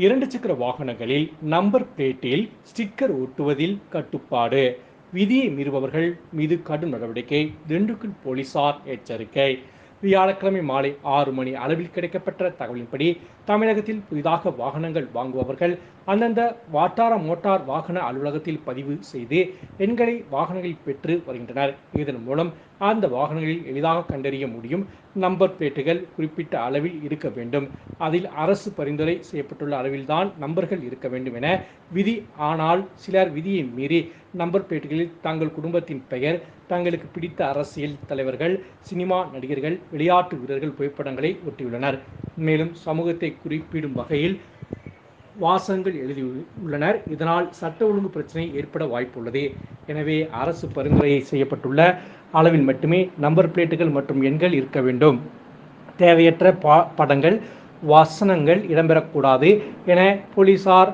2 சக்கர வாகனங்களில் நம்பர் பிளேட்டில் ஸ்டிக்கர் ஒட்டுவதில் கட்டுப்பாடு. விதியை மீறுபவர்கள் மீது கடும் நடவடிக்கை. திண்டுக்கல் போலீசார் எச்சரிக்கை. வியாழக்கிழமை மாலை 6 மணி அளவில் கிடைக்கப்பட்ட தகவலின்படி தமிழகத்தில் புதிதாக வாகனங்கள் வாங்குபவர்கள் அந்தந்த வட்டார மோட்டார் வாகன அலுவலகத்தில் பதிவு செய்து எண்களை வாகனங்களில் பெற்று வருகின்றனர். இதன் மூலம் அந்த வாகனங்களில் எளிதாக கண்டறிய முடியும். நம்பர் பிளேட்டுகள் குறிப்பிட்ட அளவில் இருக்க வேண்டும். அதில் அரசு பரிந்துரை செய்யப்பட்டுள்ள அளவில்தான் நம்பர்கள் இருக்க வேண்டும் என விதி. ஆனால் சிலர் விதியை மீறி நம்பர் பிளேட்டுகளில் தங்கள் குடும்பத்தின் பெயர், தங்களுக்கு பிடித்த அரசியல் தலைவர்கள், சினிமா நடிகர்கள், விளையாட்டு வீரர்கள் புகைப்படங்களை ஒட்டியுள்ளனர். மேலும் சமூகத்தை குறிப்பிடும் வகையில் வாசகங்கள் எழுதியுள்ளனர். இதனால் சட்ட ஒழுங்கு பிரச்சனை ஏற்பட வாய்ப்புள்ளது. எனவே அரசு பரிந்துரை செய்யப்பட்டுள்ள அளவில் மட்டுமே நம்பர் பிளேட்டுகள் மற்றும் எண்கள் இருக்க வேண்டும். தேவையற்ற படங்கள், வசனங்கள் இடம்பெறக்கூடாது என போலீசார்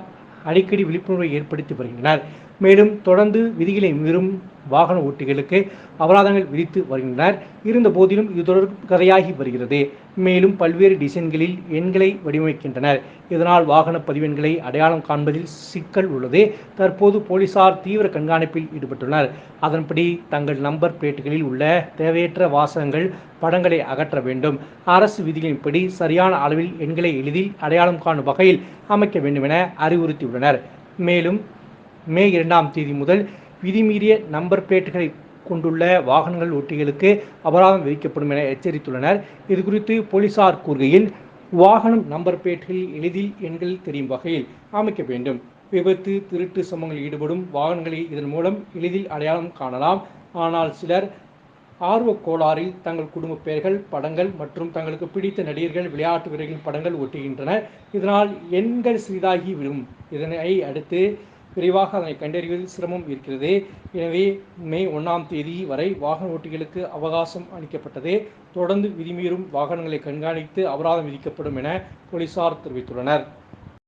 அடிக்கடி விழிப்புணர்வை ஏற்படுத்தி வருகின்றனர். மேலும் தொடர்ந்து விதிகளை மீறும் வாகன ஓட்டிகளுக்கு அபராதங்கள் விதித்து வருகின்றனர். இருந்த போதிலும் இது தொடர் கதையாகி வருகிறது. மேலும் பல்வேறு டிசைன்களில் எண்களை வடிவமைக்கின்றனர். இதனால் வாகன பதிவெண்களை அடையாளம் காண்பதில் சிக்கல் உள்ளது. தற்போது போலீசார் தீவிர கண்காணிப்பில் ஈடுபட்டுள்ளனர். அதன்படி தங்கள் நம்பர் பிளேட்டுகளில் உள்ள தேவையற்ற வாசகங்கள், படங்களை அகற்ற வேண்டும். அரசு விதிகளின்படி சரியான அளவில் எண்களை எளிதில் அடையாளம் காணும் வகையில் அமைக்க வேண்டும் என அறிவுறுத்தியுள்ளனர். மேலும் மே 2ஆம் தேதி முதல் விதிமீறிய நம்பர் பிளேட்டுகளை கொண்டுள்ள வாகனங்கள் ஓட்டிகளுக்கு அபராதம் விதிக்கப்படும் என எச்சரித்துள்ளனர். இதுகுறித்து போலீசார் கூறுகையில், வாகனம் நம்பர் பிளேட்டுகளில் எளிதில் எண்கள் தெரியும் வகையில் அமைக்க வேண்டும். விபத்து, திருட்டு சம்பவங்களில் ஈடுபடும் வாகனங்களை இதன் மூலம் எளிதில் அடையாளம் காணலாம். ஆனால் சிலர் ஆர்வக் கோளாறில் தங்கள் குடும்ப பெயர்கள், படங்கள் மற்றும் தங்களுக்கு பிடித்த நடிகர்கள், விளையாட்டு வீரர்களின் படங்கள் ஒட்டுகின்றனர். இதனால் எண்கள் சிறிதாகி விடும். இதனை அடுத்து விரைவாக அதனை கண்டறிவதில் சிரமம் இருக்கிறது. எனவே மே 1ஆம் தேதி வரை வாகன ஓட்டிகளுக்கு அவகாசம் அளிக்கப்பட்டது. தொடர்ந்து விதிமீறும் வாகனங்களை கண்காணித்து அபராதம் விதிக்கப்படும் என போலீசார் தெரிவித்துள்ளனர்.